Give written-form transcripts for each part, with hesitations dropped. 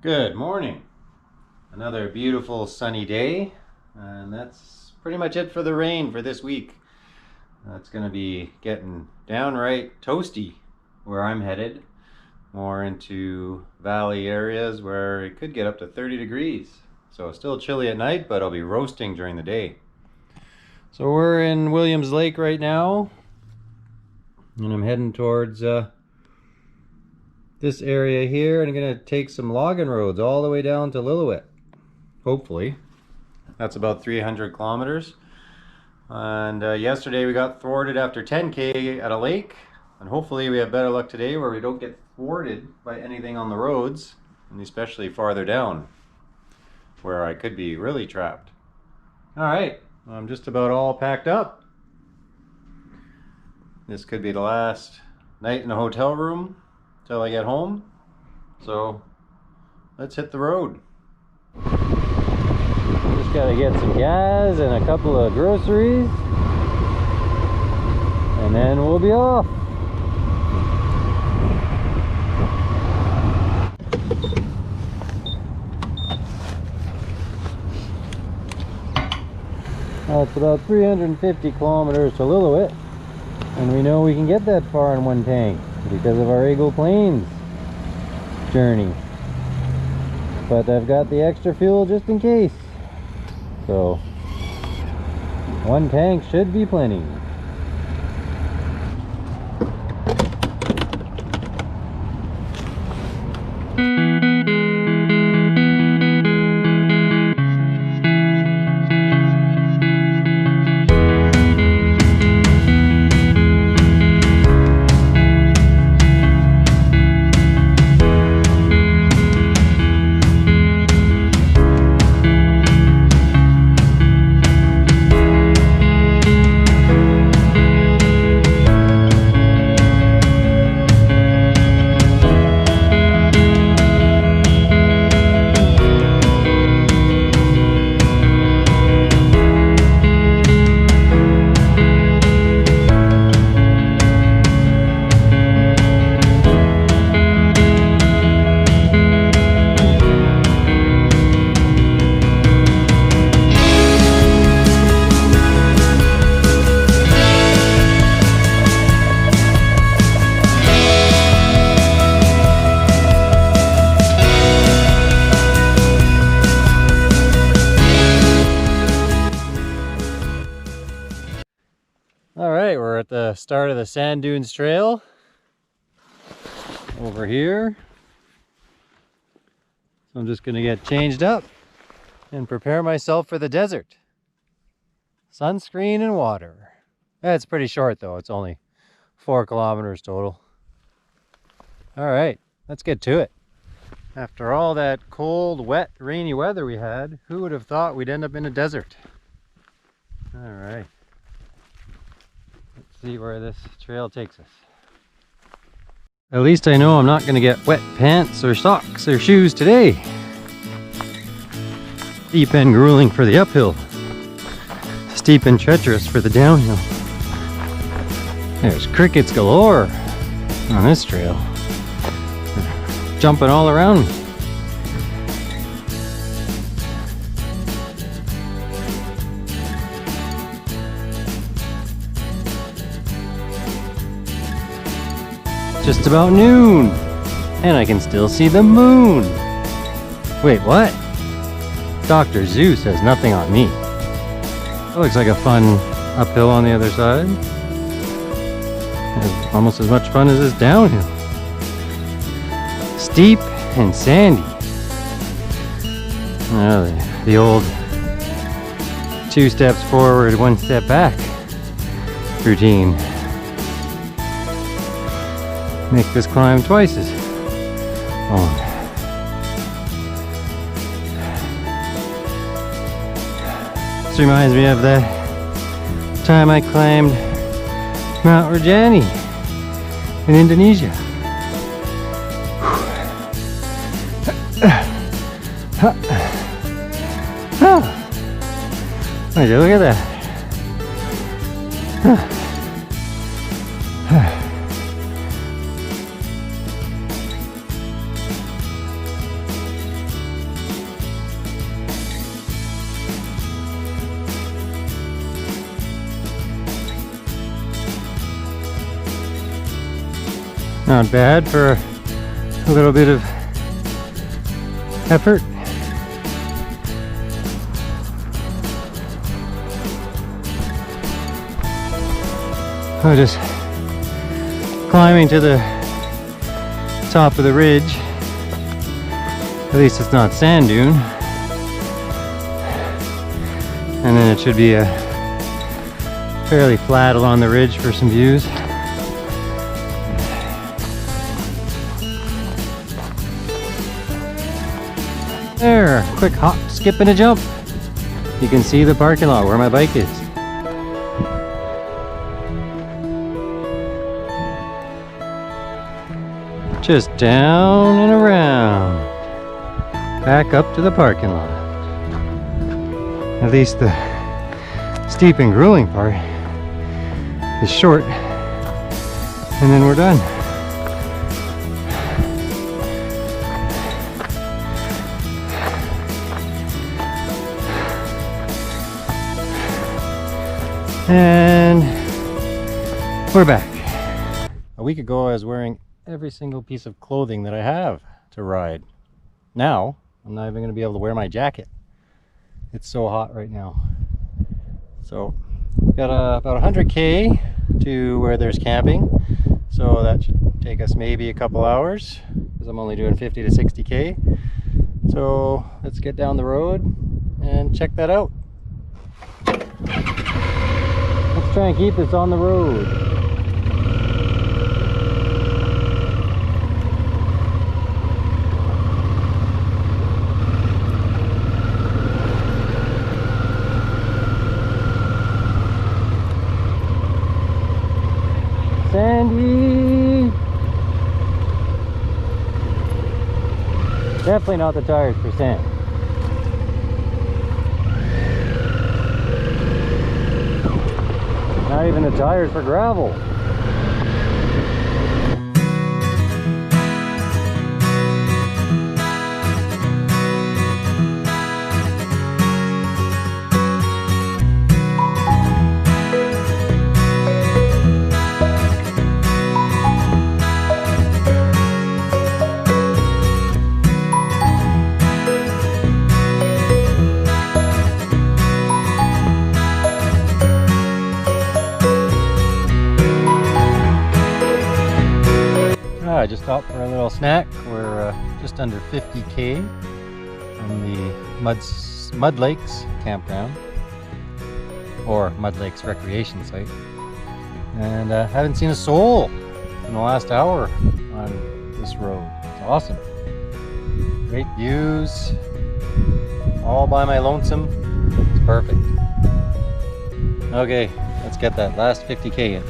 Good morning. Another beautiful sunny day, and that's pretty much it for the rain for this week. It's going to be getting downright toasty where I'm headed, more into valley areas where it could get up to 30 degrees. So still chilly at night, but I'll be roasting during the day. So we're in Williams Lake right now, and I'm heading towards this area here, and I'm going to take some logging roads all the way down to Lillooet. Hopefully. That's about 300 kilometers. And yesterday we got thwarted after 10K at a lake, and hopefully we have better luck today where we don't get thwarted by anything on the roads, and especially farther down where I could be really trapped. Alright, I'm just about all packed up. This could be the last night in a hotel room till I get home, so let's hit the road. Just gotta get some gas and a couple of groceries, and then we'll be off. Well, it's about 350 kilometers to Lillooet, and we know we can get that far in one tank because of our Eagle Plains journey. But I've got the extra fuel just in case. So, one tank should be plenty. Alright, we're at the start of the Sand Dunes Trail over here. So I'm just going to get changed up and prepare myself for the desert. Sunscreen and water. It's pretty short though, it's only 4 kilometers total. Alright, let's get to it. After all that cold, wet, rainy weather we had, who would have thought we'd end up in a desert? Alright. Let's see where this trail takes us. At least I know I'm not going to get wet pants or socks or shoes today. Steep and grueling for the uphill. Steep and treacherous for the downhill. There's crickets galore on this trail. They're jumping all around me. Just about noon, and I can still see the moon. Wait, what? Dr. Zeus has nothing on me. That looks like a fun uphill on the other side. It's almost as much fun as this downhill. Steep and sandy. The old 2 steps forward, 1 step back routine. Make this climb twice as long. This reminds me of the time I climbed Mount Rinjani in Indonesia. Look at that. Not bad for a little bit of effort. I'm just climbing to the top of the ridge. At least it's not sand dune. And then it should be fairly flat along the ridge for some views. There, quick hop, skip, and a jump. You can see the parking lot where my bike is. Just down and around. Back up to the parking lot. At least the steep and grueling part is short. And then we're done. And we're back. A week ago I was wearing every single piece of clothing that I have to ride. Now I'm not even going to be able to wear my jacket. It's so hot right now. So got about 100k to where there's camping. So that should take us maybe a couple hours because I'm only doing 50 to 60k. So let's get down the road and check that out. Let's try and keep this on the road. Sandy! Definitely not the tires for sand. Not even the tires for gravel. I just stopped for a little snack. We're just under 50k from the Mud Lakes campground, or Mud Lakes recreation site, and haven't seen a soul in the last hour on this road. It's awesome. Great views, all by my lonesome. It's perfect. Okay, let's get that last 50k in.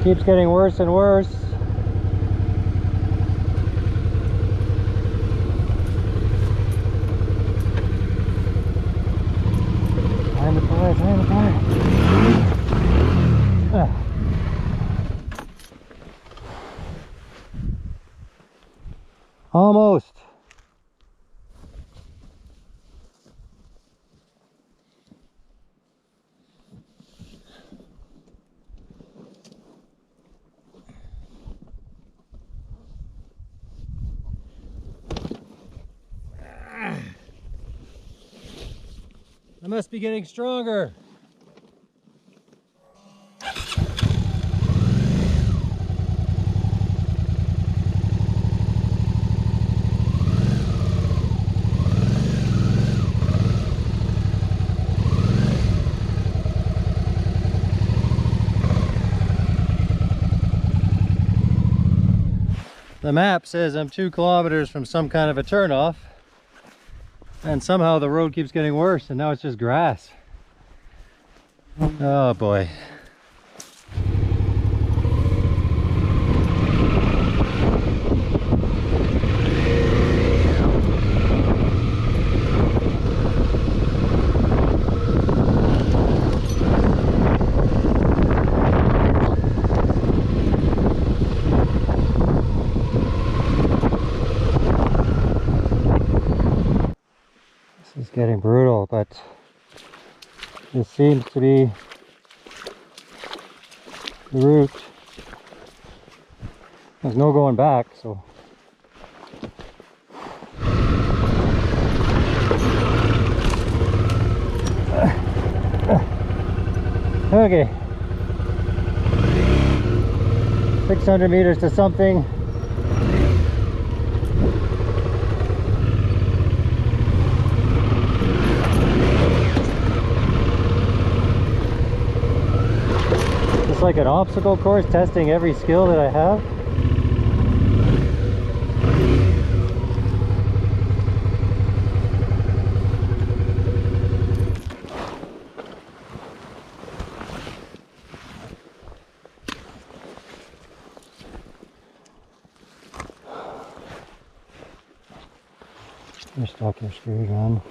Keeps getting worse and worse. Behind the fire, behind the fire. Almost. I must be getting stronger. The map says I'm 2 kilometers from some kind of a turnoff, and somehow the road keeps getting worse, and now it's just grass. Oh boy. This is getting brutal, but this seems to be the route. There's no going back, so okay. 600 meters to something. It's like an obstacle course, testing every skill that I have. You're stuck, you're screwed, man.